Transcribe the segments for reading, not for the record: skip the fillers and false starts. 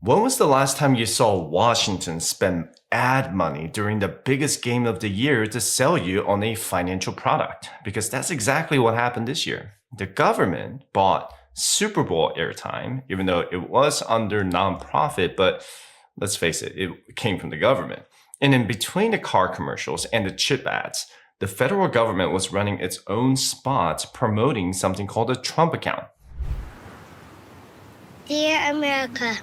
When was the last time you saw Washington spend ad money during the biggest game of the year to sell you on a financial product? Because that's exactly what happened this year. The government bought Super Bowl airtime, even though it was under nonprofit, but let's face it, it came from the government. And in between the car commercials and the chip ads, the federal government was running its own spots promoting something called a Trump account. Dear America.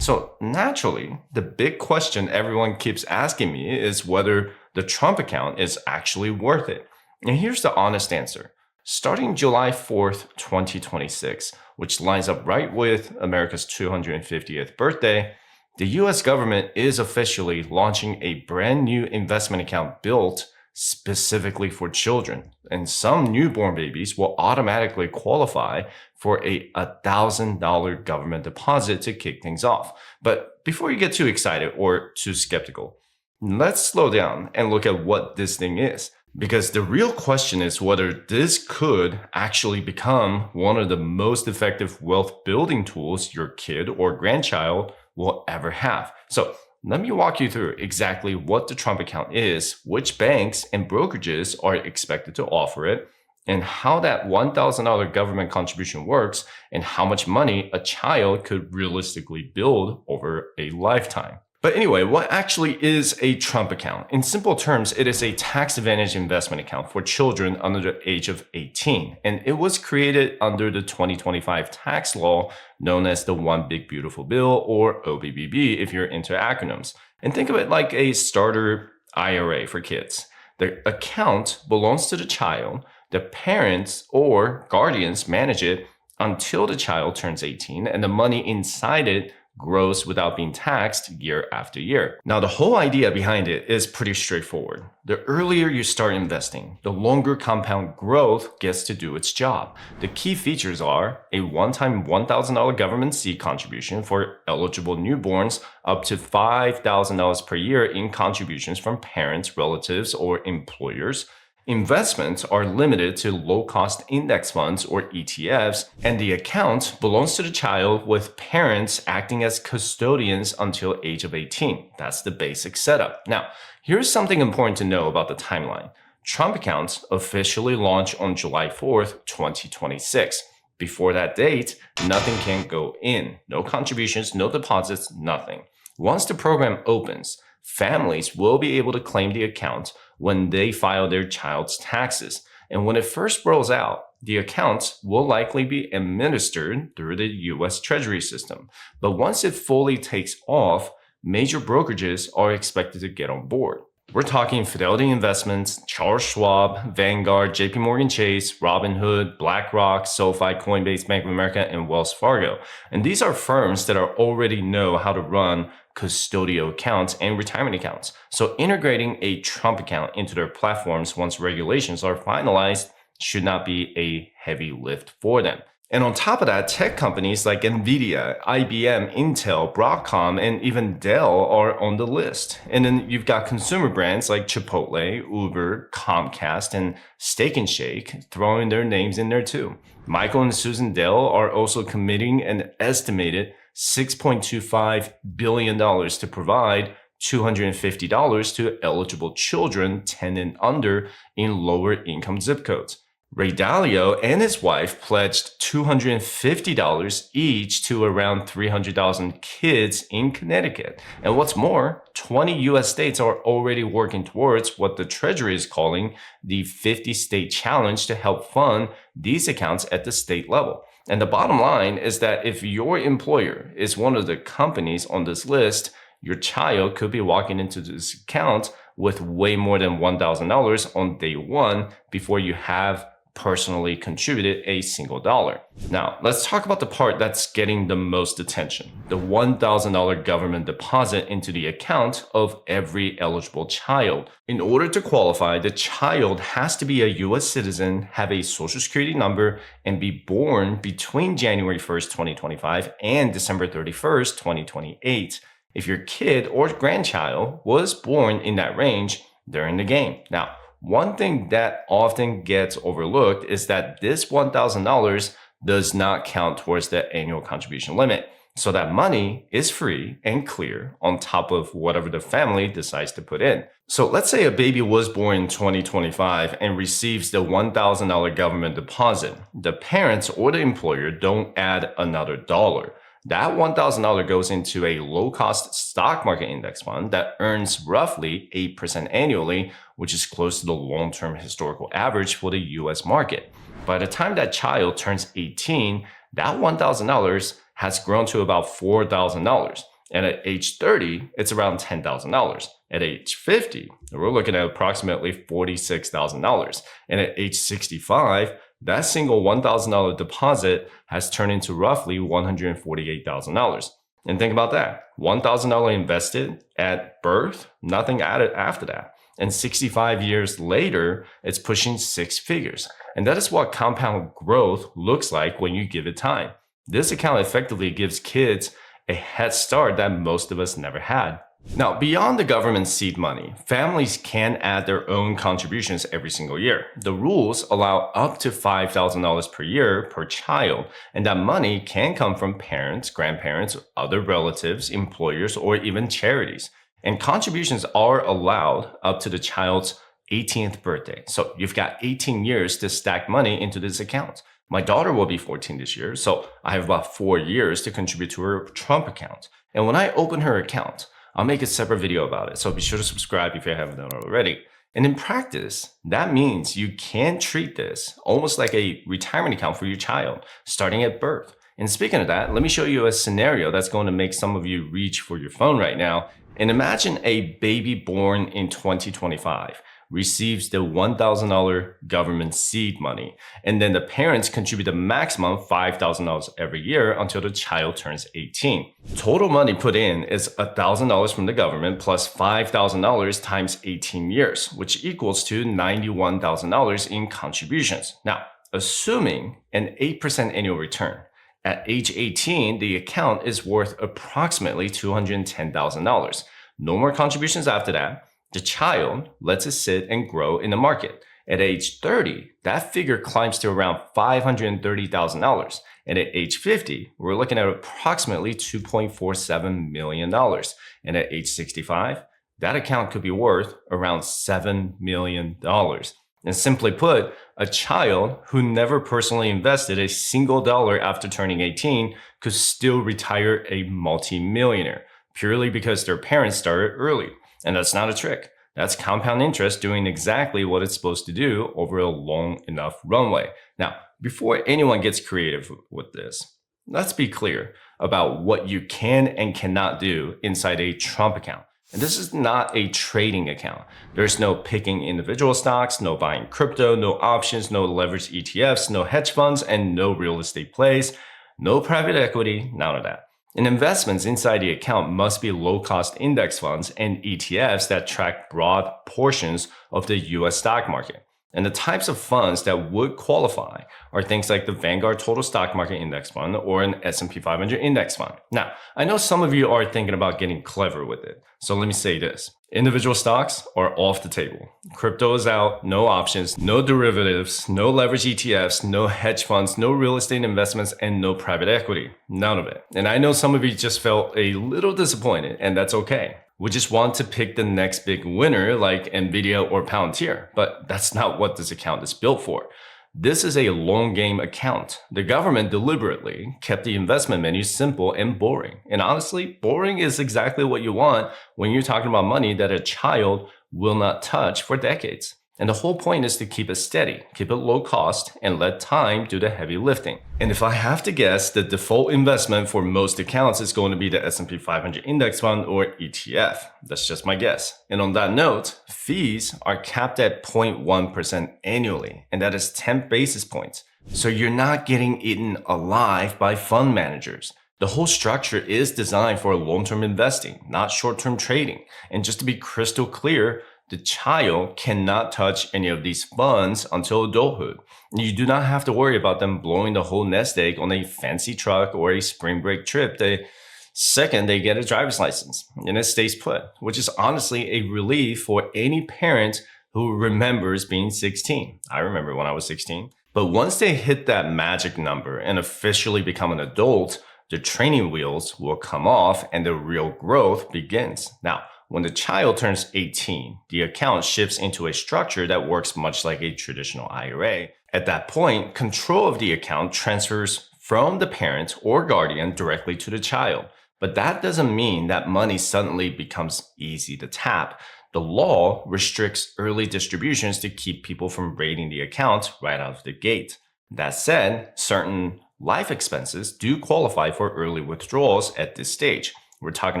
So naturally, the big question everyone keeps asking me is whether the Trump account is actually worth it. And here's the honest answer. Starting July 4th, 2026, which lines up right with America's 250th birthday, the US government is officially launching a brand new investment account built specifically for children. And some newborn babies will automatically qualify for a $1,000 government deposit to kick things off. But before you get too excited or too skeptical, let's slow down and look at what this thing is. Because the real question is whether this could actually become one of the most effective wealth building tools your kid or grandchild will ever have. So let me walk you through exactly what the Trump account is, which banks and brokerages are expected to offer it, and how that $1,000 government contribution works, and how much money a child could realistically build over a lifetime. But anyway, what actually is a Trump account? In simple terms, it is a tax-advantaged investment account for children under the age of 18. And it was created under the 2025 tax law known as the One Big Beautiful Bill, or OBBB if you're into acronyms. And think of it like a starter IRA for kids. The account belongs to the child. The parents or guardians manage it until the child turns 18, and the money inside it grows without being taxed year after year. Now, the whole idea behind it is pretty straightforward. The earlier you start investing, the longer compound growth gets to do its job. The key features are a one-time $1,000 government seed contribution for eligible newborns, up to $5,000 per year in contributions from parents, relatives, or employers. Investments are limited to low-cost index funds or ETFs, and the account belongs to the child with parents acting as custodians until age of 18. That's the basic setup. Now, here's something important to know about the timeline. Trump accounts officially launch on July 4th, 2026. Before that date, nothing can go in. No contributions, no deposits, nothing. Once the program opens, families will be able to claim the account when they file their child's taxes. And when it first rolls out, the accounts will likely be administered through the US Treasury system. But once it fully takes off, major brokerages are expected to get on board. We're talking Fidelity Investments, Charles Schwab, Vanguard, JP Morgan Chase, Robinhood, BlackRock, SoFi, Coinbase, Bank of America, and Wells Fargo. And these are firms that already know how to run custodial accounts and retirement accounts. So integrating a Trump account into their platforms once regulations are finalized should not be a heavy lift for them. And on top of that, tech companies like Nvidia, IBM, Intel, Broadcom, and even Dell are on the list. And then you've got consumer brands like Chipotle, Uber, Comcast, and Steak and Shake throwing their names in there too. Michael and Susan Dell are also committing an estimated $6.25 billion to provide $250 to eligible children 10 and under in lower income zip codes. Ray Dalio and his wife pledged $250 each to around 300,000 kids in Connecticut. And what's more, 20 US states are already working towards what the Treasury is calling the 50-state challenge to help fund these accounts at the state level. And the bottom line is that if your employer is one of the companies on this list, your child could be walking into this account with way more than $1,000 on day one before you have personally contributed a single dollar. Now, let's talk about the part that's getting the most attention, the $1,000 government deposit into the account of every eligible child. In order to qualify, the child has to be a US citizen, have a social security number, and be born between January 1st, 2025 and December 31st, 2028. If your kid or grandchild was born in that range, they're in the game. Now, one thing that often gets overlooked is that this $1,000 does not count towards the annual contribution limit. So that money is free and clear on top of whatever the family decides to put in. So let's say a baby was born in 2025 and receives the $1,000 government deposit. The parents or the employer don't add another dollar. That $1,000 goes into a low-cost stock market index fund that earns roughly 8% annually, which is close to the long-term historical average for the US market. By the time that child turns 18, that $1,000 has grown to about $4,000. And at age 30, it's around $10,000. At age 50, we're looking at approximately $46,000. And at age 65, that single $1,000 deposit has turned into roughly $148,000. And think about that. $1,000 invested at birth, nothing added after that. And 65 years later, it's pushing six figures. And that is what compound growth looks like when you give it time. This account effectively gives kids a head start that most of us never had. Now, beyond the government seed money, families can add their own contributions every single year. The rules allow up to $5,000 per year per child, and that money can come from parents, grandparents, other relatives, employers, or even charities. And contributions are allowed up to the child's 18th birthday. So you've got 18 years to stack money into this account. My daughter will be 14 this year, so I have about 4 years to contribute to her Trump account. And when I open her account, I'll make a separate video about it, so be sure to subscribe if you haven't done it already. And in practice, that means you can treat this almost like a retirement account for your child, starting at birth. And speaking of that, let me show you a scenario that's going to make some of you reach for your phone right now. And imagine a baby born in 2025 receives the $1,000 government seed money, and then the parents contribute the maximum $5,000 every year until the child turns 18. Total money put in is $1,000 from the government plus $5,000 times 18 years, which equals to $91,000 in contributions. Now, assuming an 8% annual return, at age 18, the account is worth approximately $210,000. No more contributions after that. The child lets it sit and grow in the market. At age 30, that figure climbs to around $530,000. And at age 50, we're looking at approximately $2.47 million. And at age 65, that account could be worth around $7 million. And simply put, a child who never personally invested a single dollar after turning 18 could still retire a multimillionaire, purely because their parents started early. And that's not a trick. That's compound interest doing exactly what it's supposed to do over a long enough runway. Now, before anyone gets creative with this, let's be clear about what you can and cannot do inside a Trump account. And this is not a trading account. There's no picking individual stocks, no buying crypto, no options, no leveraged ETFs, no hedge funds, and no real estate plays, no private equity, none of that. And investments inside the account must be low-cost index funds and ETFs that track broad portions of the US stock market. And the types of funds that would qualify are things like the Vanguard Total Stock Market Index Fund or an S&P 500 Index Fund. Now, I know some of you are thinking about getting clever with it. So let me say this. Individual stocks are off the table. Crypto is out, no options, no derivatives, no leverage ETFs, no hedge funds, no real estate investments, and no private equity. None of it. And I know some of you just felt a little disappointed, and that's okay. We just want to pick the next big winner like Nvidia or Palantir, but that's not what this account is built for. This is a long game account. The government deliberately kept the investment menu simple and boring. And honestly, boring is exactly what you want when you're talking about money that a child will not touch for decades. And the whole point is to keep it steady, keep it low cost, and let time do the heavy lifting. And if I have to guess, the default investment for most accounts is going to be the S&P 500 Index Fund or ETF. That's just my guess. And on that note, fees are capped at 0.1% annually, and that is 10 basis points. So you're not getting eaten alive by fund managers. The whole structure is designed for long-term investing, not short-term trading. And just to be crystal clear, the child cannot touch any of these funds until adulthood. You do not have to worry about them blowing the whole nest egg on a fancy truck or a spring break trip the second they get a driver's license, and it stays put, which is honestly a relief for any parent who remembers being 16. I remember when I was 16. But once they hit that magic number and officially become an adult, the training wheels will come off and the real growth begins. Now, when the child turns 18, the account shifts into a structure that works much like a traditional IRA. At that point, control of the account transfers from the parent or guardian directly to the child. But that doesn't mean that money suddenly becomes easy to tap. The law restricts early distributions to keep people from raiding the account right out of the gate. That said, certain life expenses do qualify for early withdrawals at this stage. We're talking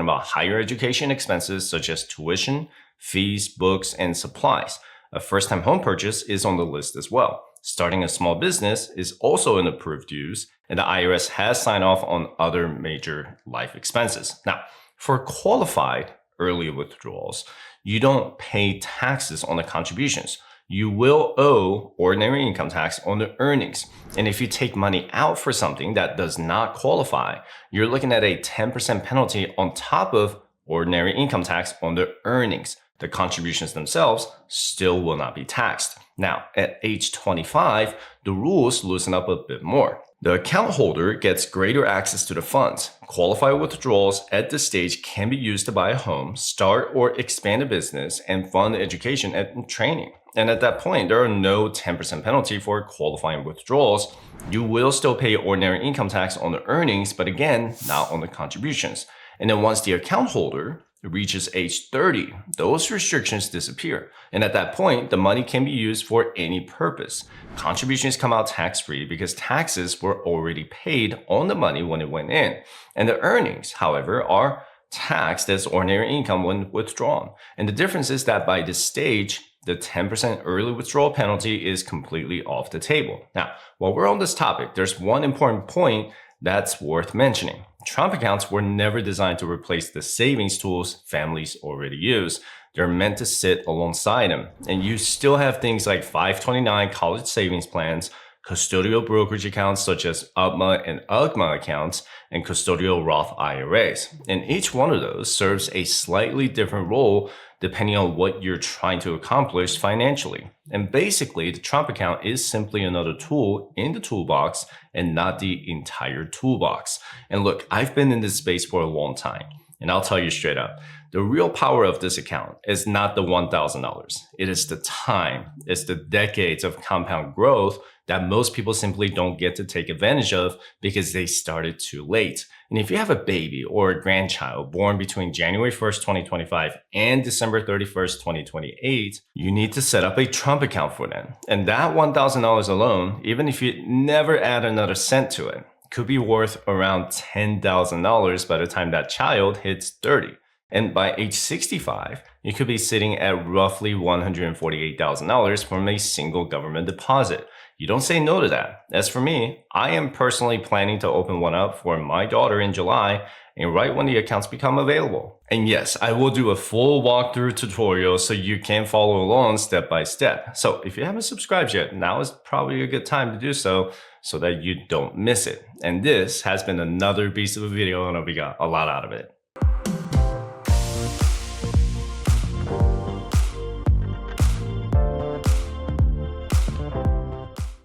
about higher education expenses such as tuition, fees, books, and supplies. A first-time home purchase is on the list as well. Starting a small business is also an approved use, and the IRS has signed off on other major life expenses. Now, for qualified early withdrawals, you don't pay taxes on the contributions. You will owe ordinary income tax on the earnings. And if you take money out for something that does not qualify, you're looking at a 10% penalty on top of ordinary income tax on the earnings. The contributions themselves still will not be taxed. Now, at age 25, the rules loosen up a bit more. The account holder gets greater access to the funds. Qualified withdrawals at this stage can be used to buy a home, start or expand a business, and fund education and training. And at that point, there are no 10% penalty for qualifying withdrawals. You will still pay ordinary income tax on the earnings, but again, not on the contributions. And then once the account holder reaches age 30, those restrictions disappear. And at that point, the money can be used for any purpose. Contributions come out tax-free because taxes were already paid on the money when it went in. And the earnings, however, are taxed as ordinary income when withdrawn. And the difference is that by this stage, the 10% early withdrawal penalty is completely off the table. Now, while we're on this topic, there's one important point that's worth mentioning. Trump accounts were never designed to replace the savings tools families already use. They're meant to sit alongside them. And you still have things like 529 college savings plans, custodial brokerage accounts such as UPMA and UGMA accounts, and custodial Roth IRAs. And each one of those serves a slightly different role depending on what you're trying to accomplish financially. And basically, the Trump account is simply another tool in the toolbox and not the entire toolbox. And look, I've been in this space for a long time, and I'll tell you straight up, the real power of this account is not the $1,000. It is the time, it's the decades of compound growth that most people simply don't get to take advantage of because they started too late. And if you have a baby or a grandchild born between January 1st, 2025 and December 31st, 2028, you need to set up a Trump account for them. And that $1,000 alone, even if you never add another cent to it, could be worth around $10,000 by the time that child hits 30. And by age 65, you could be sitting at roughly $148,000 from a single government deposit. You don't say no to that. As for me, I am personally planning to open one up for my daughter in July and right when the accounts become available. And yes, I will do a full walkthrough tutorial so you can follow along step by step. So if you haven't subscribed yet, now is probably a good time to do so that you don't miss it. And this has been another piece of a video and I hope you got a lot out of it.